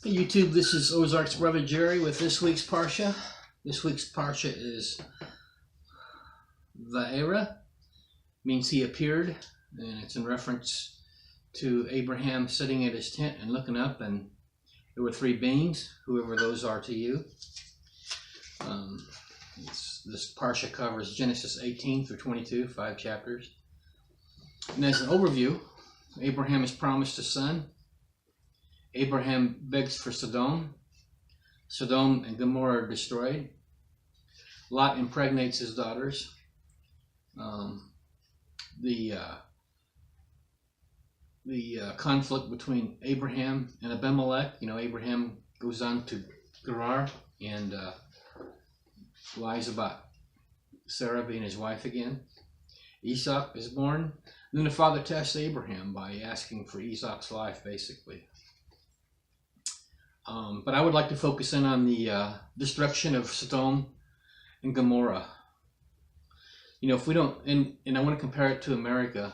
Hey YouTube, this is Ozark's brother Jerry with this week's Parsha. This week's Parsha is Vayera, means he appeared, and it's in reference to Abraham sitting at his tent and looking up, and there were three beings, whoever those are to you. This Parsha covers Genesis 18 through 22, 5 chapters. And as an overview, Abraham is promised a son. Abraham begs for Sodom. Sodom and Gomorrah are destroyed. Lot impregnates his daughters. The conflict between Abraham and Abimelech. Abraham goes on to Gerar and lies about Sarah being his wife again. Esau is born. And then the father tests Abraham by asking for Esau's life, basically. But I would like to focus in on the destruction of Sodom and Gomorrah. If we don't, and I want to compare it to America,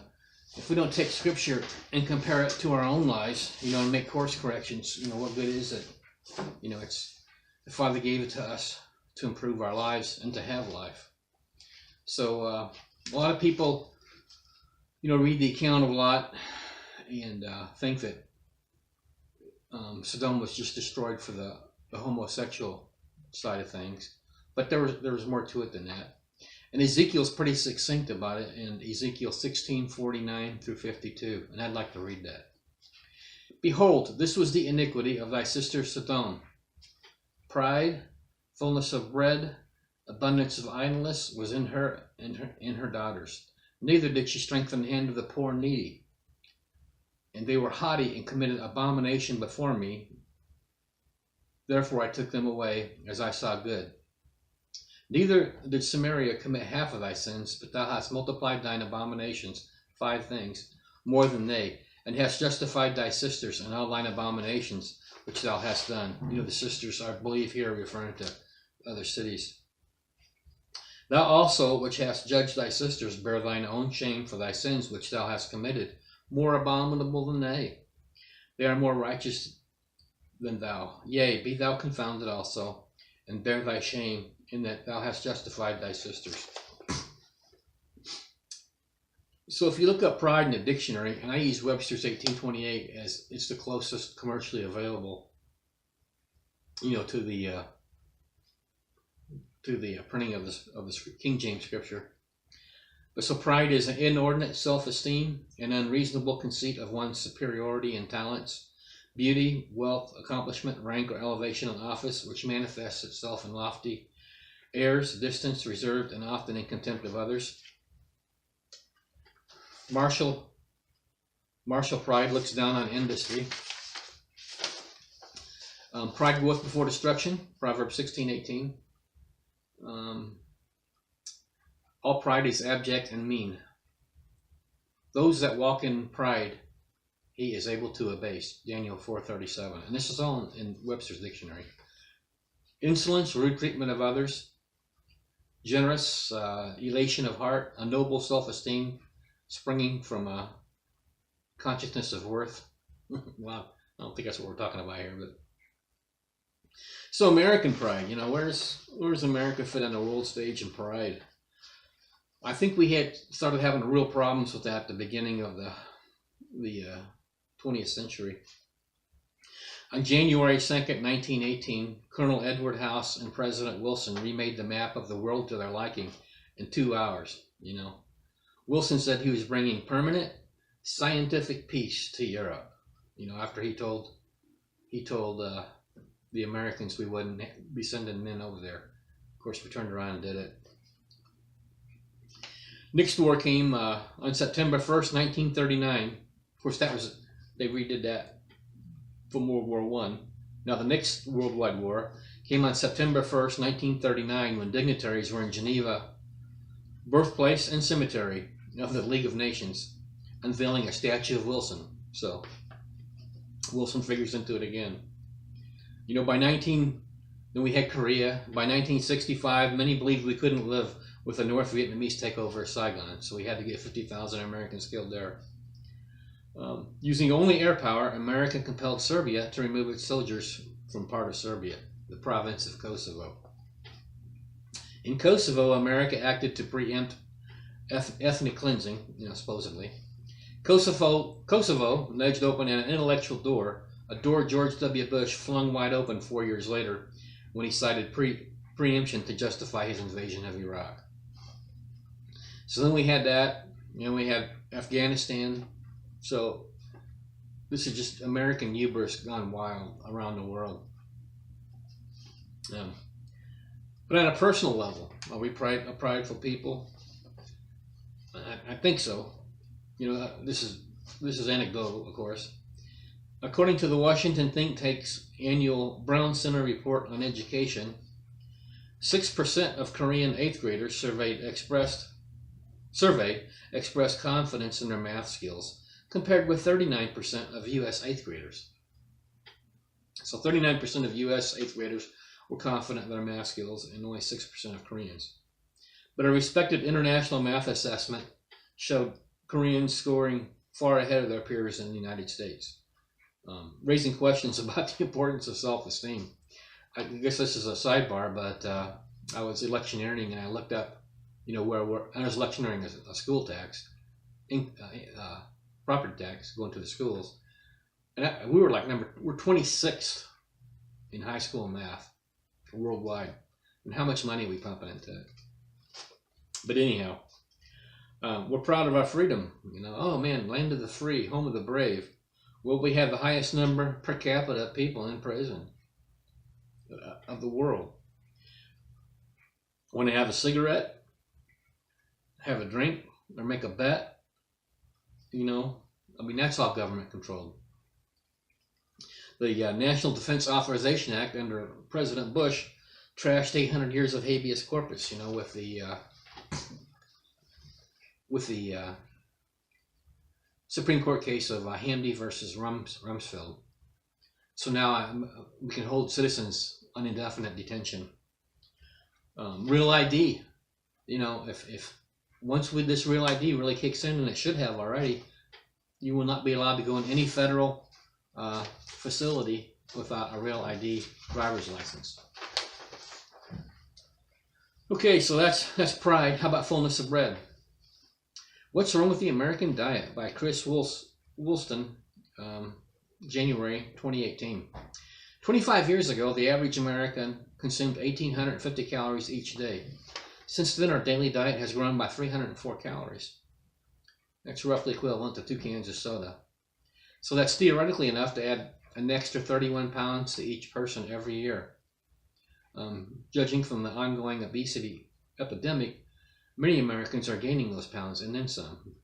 if we don't take scripture and compare it to our own lives, and make course corrections, what good is it? It's the Father gave it to us to improve our lives and to have life. So a lot of people, read the account of Lot and think that Sodom was just destroyed for the homosexual side of things, but there was more to it than that. And Ezekiel's pretty succinct about it in Ezekiel 16:49 through 52, and I'd like to read that. Behold, this was the iniquity of thy sister Sodom: pride, fullness of bread, abundance of idleness was in her and her daughters. Neither did she strengthen the hand of the poor and needy. And they were haughty and committed abomination before me. Therefore I took them away as I saw good. Neither did Samaria commit half of thy sins, but thou hast multiplied thine abominations, 5 things, more than they, and hast justified thy sisters in all thine abominations which thou hast done. The sisters, I believe here, referring to other cities. Thou also, which hast judged thy sisters, bear thine own shame for thy sins which thou hast committed, more abominable than they. They are more righteous than thou. Yea, be thou confounded also, and bear thy shame, in that thou hast justified thy sisters. So if you look up pride in the dictionary, and I use Webster's 1828 as it's the closest commercially available, to the printing of this King James scripture. But so pride is an inordinate self-esteem, an unreasonable conceit of one's superiority in talents, beauty, wealth, accomplishment, rank, or elevation in office, which manifests itself in lofty airs, distance, reserved, and often in contempt of others. Martial pride looks down on industry. Pride goeth before destruction, Proverbs 16:18. All pride is abject and mean. Those that walk in pride, he is able to abase, Daniel 4:37. And this is all in Webster's dictionary. Insolence, rude treatment of others, generous elation of heart, a noble self-esteem springing from a consciousness of worth. Wow, I don't think that's what we're talking about here, but so American pride, where's America fit on the world stage in pride? I think we had started having real problems with that at the beginning of the 20th century. On January 2nd, 1918, Colonel Edward House and President Wilson remade the map of the world to their liking in 2 hours. Wilson said he was bringing permanent scientific peace to Europe. After he told the Americans we wouldn't be sending men over there. Of course, we turned around and did it. Next war came on September 1st, 1939. Of course, they redid that from World War I. Now, the next worldwide war came on September 1st, 1939, when dignitaries were in Geneva, birthplace and cemetery of the League of Nations, unveiling a statue of Wilson. So, Wilson figures into it again. Then we had Korea. By 1965, many believed we couldn't live with the North Vietnamese takeover of Saigon. So we had to get 50,000 Americans killed there. Using only air power, America compelled Serbia to remove its soldiers from part of Serbia, the province of Kosovo. In Kosovo, America acted to preempt ethnic cleansing, supposedly. Kosovo nudged open an intellectual door, a door George W. Bush flung wide open 4 years later when he cited preemption to justify his invasion of Iraq. So then we had that, we had Afghanistan. So this is just American hubris gone wild around the world. But on a personal level, are we a prideful people? I think so. This is anecdotal, of course. According to the Washington think tank's annual Brown Center report on education, 6% of Korean 8th graders surveyed expressed confidence in their math skills, compared with 39% of U.S. 8th graders. So 39% of U.S. 8th graders were confident in their math skills, and only 6% of Koreans. But a respected international math assessment showed Koreans scoring far ahead of their peers in the United States, raising questions about the importance of self-esteem. I guess this is a sidebar, but I was electioneering and I looked up, I was electioneering a school tax, property tax going to the schools, and we were we're 26th in high school math worldwide, and how much money we pumping into it. But anyhow, we're proud of our freedom. Oh man, land of the free, home of the brave. Well, we have the highest number per capita of people in prison of the world. Want to have a cigarette, have a drink, or make a bet? That's all government controlled. The National Defense Authorization Act under President Bush trashed 800 years of habeas corpus, with the Supreme Court case of Hamdi versus Rumsfeld. So now we can hold citizens on indefinite detention. Real ID, if once this real ID really kicks in, and it should have already, you will not be allowed to go in any federal facility without a real ID driver's license. Okay, so that's pride. How about fullness of bread? What's Wrong with the American Diet by Chris Woolston, January 2018. 25 years ago, the average American consumed 1,850 calories each day. Since then, our daily diet has grown by 304 calories. That's roughly equivalent to 2 cans of soda. So that's theoretically enough to add an extra 31 pounds to each person every year. Judging from the ongoing obesity epidemic, many Americans are gaining those pounds and then some.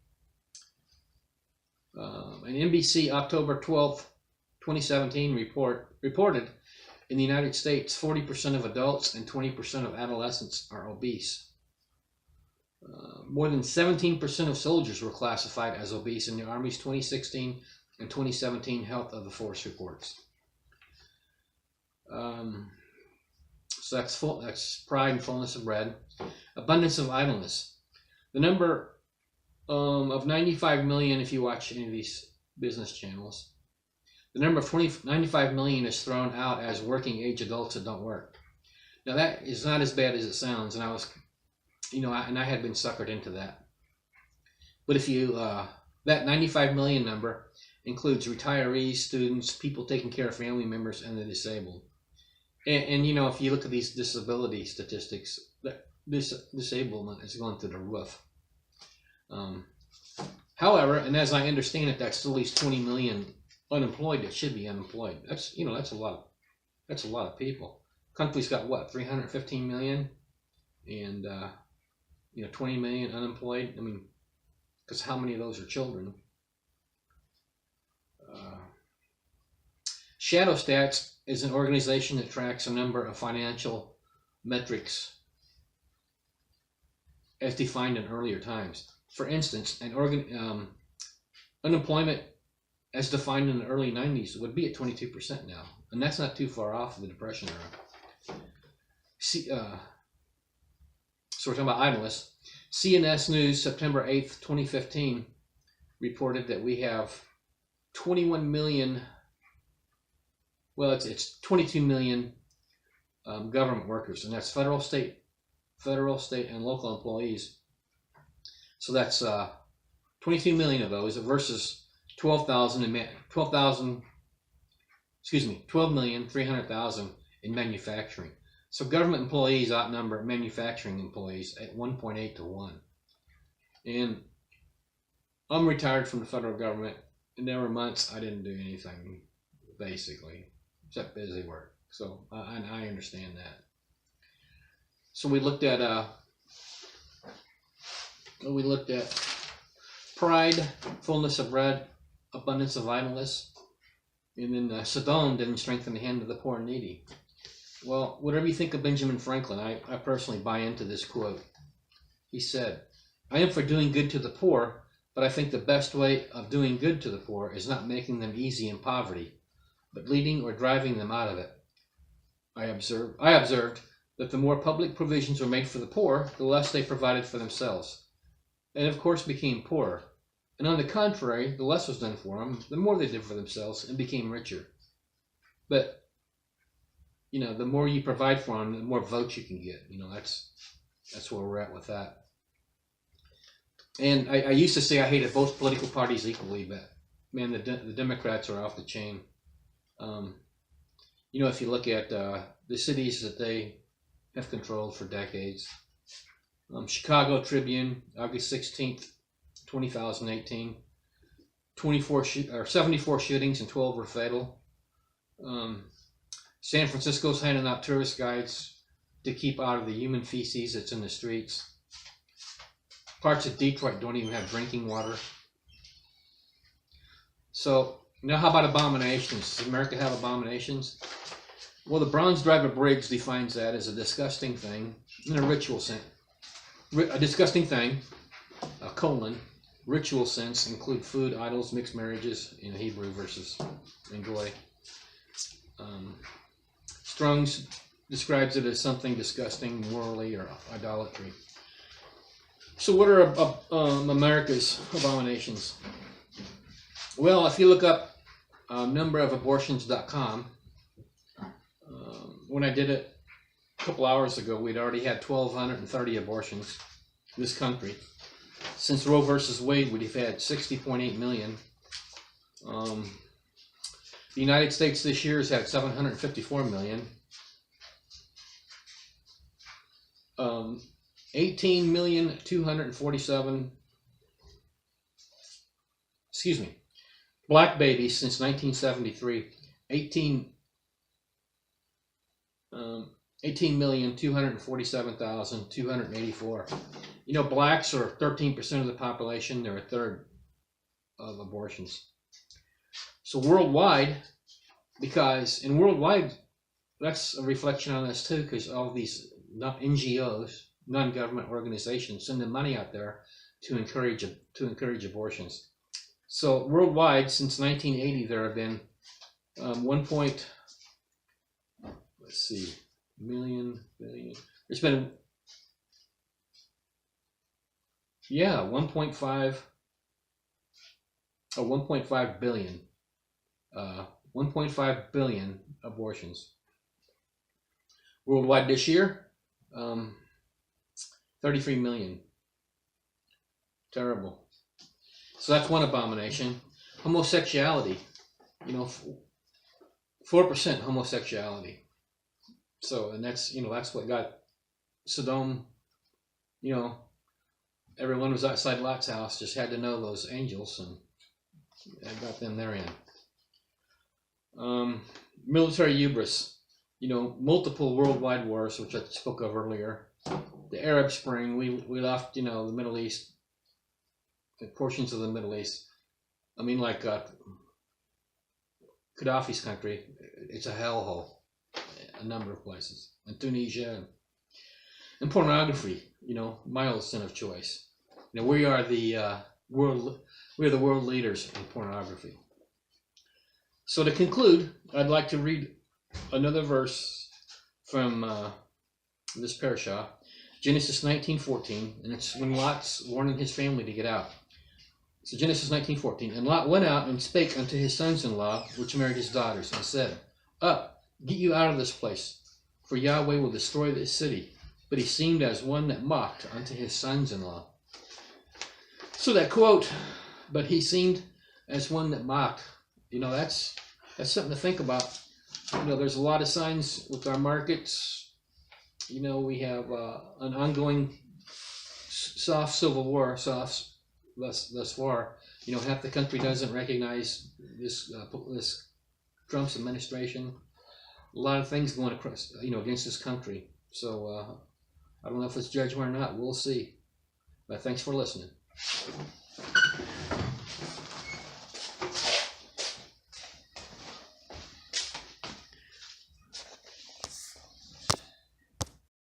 An NBC October 12th, 2017 reported in the United States, 40% of adults and 20% of adolescents are obese. More than 17% of soldiers were classified as obese in the Army's 2016 and 2017 Health of the Force reports. So that's pride and fullness of bread. Abundance of idleness. The number of 95 million, if you watch any of these business channels, the number of 95 million is thrown out as working age adults that don't work. Now that is not as bad as it sounds, and I was, and I had been suckered into that. But if you, that 95 million number includes retirees, students, people taking care of family members, and the disabled. And if you look at these disability statistics, disablement is going through the roof. However, and as I understand it, that still leaves 20 million unemployed that should be unemployed. That's a lot of people. Country's got what, 315 million, and 20 million unemployed. I mean, because how many of those are children? Shadow Stats is an organization that tracks a number of financial metrics as defined in earlier times. For instance, unemployment as defined in the early 90s would be at 22% now, and that's not too far off of the Depression era. So we're talking about idleness. CNS News, September 8th, 2015, reported that we have 21 million, well, it's 22 million government workers, and that's federal, state, and local employees. So that's 22 million of those versus 12,300,000 in manufacturing. So government employees outnumber manufacturing employees at 1.8 to 1. And I'm retired from the federal government, and there were months I didn't do anything, basically, except busy work. So I understand that. So we looked at pride, fullness of bread, abundance of idleness, and then Sodom didn't strengthen the hand of the poor and needy. Well, whatever you think of Benjamin Franklin, I personally buy into this quote. He said, "I am for doing good to the poor, but I think the best way of doing good to the poor is not making them easy in poverty, but leading or driving them out of it. I observed that the more public provisions were made for the poor, the less they provided for themselves, and of course became poorer. And on the contrary, the less was done for them, the more they did for themselves and became richer. But the more you provide for them, the more votes you can get. That's where we're at with that. And I used to say I hated both political parties equally, but man, the Democrats are off the chain. If you look at the cities that they have controlled for decades, Chicago Tribune, August 16th, 2018, 74 shootings and 12 were fatal. San Francisco's handing out tourist guides to keep out of the human feces that's in the streets. Parts of Detroit don't even have drinking water. So, now how about abominations? Does America have abominations? Well, the Bronze Driver Briggs defines that as a disgusting thing in a ritual sense. A disgusting thing, ritual sense, include food, idols, mixed marriages in Hebrew versus in Goy. Strong's describes it as something disgusting, morally, or idolatry. So what are America's abominations? Well, if you look up numberofabortions.com, when I did it a couple hours ago, we'd already had 1,230 abortions in this country. Since Roe versus Wade, we've had 60.8 million. The United States this year has had 754 million. 18,247,000. Black babies since 1973. 18,247,284. Blacks are 13% of the population. They're a third of abortions. So worldwide, because in worldwide, that's a reflection on us too, because all these NGOs, non-government organizations, send the money out there to encourage abortions. So worldwide, since 1980, there have been 1.5 billion. 1.5 billion abortions. Worldwide this year, 33 million. Terrible. So that's one abomination. Homosexuality. 4% homosexuality. So, and that's what got Sodom, everyone was outside Lot's house, just had to know those angels, and that got them therein. Military hubris, multiple worldwide wars, which I spoke of earlier. The Arab Spring, we left, the Middle East, portions of the Middle East. Like Gaddafi's country, it's a hellhole, a number of places. And Tunisia, and pornography, my sin of choice. We are the world leaders in pornography. So to conclude, I'd like to read another verse from this parashah, Genesis 19:14, and it's when Lot's warning his family to get out. So Genesis 19:14, and Lot went out and spake unto his sons-in-law, which married his daughters, and said, Up, get you out of this place, for Yahweh will destroy this city. But he seemed as one that mocked unto his sons-in-law. So that quote, but he seemed as one that mocked, that's something to think about. There's a lot of signs with our markets. We have an ongoing soft civil war, thus far. Half the country doesn't recognize this Trump's administration. A lot of things going across, against this country. So I don't know if it's judgment or not. We'll see. But thanks for listening.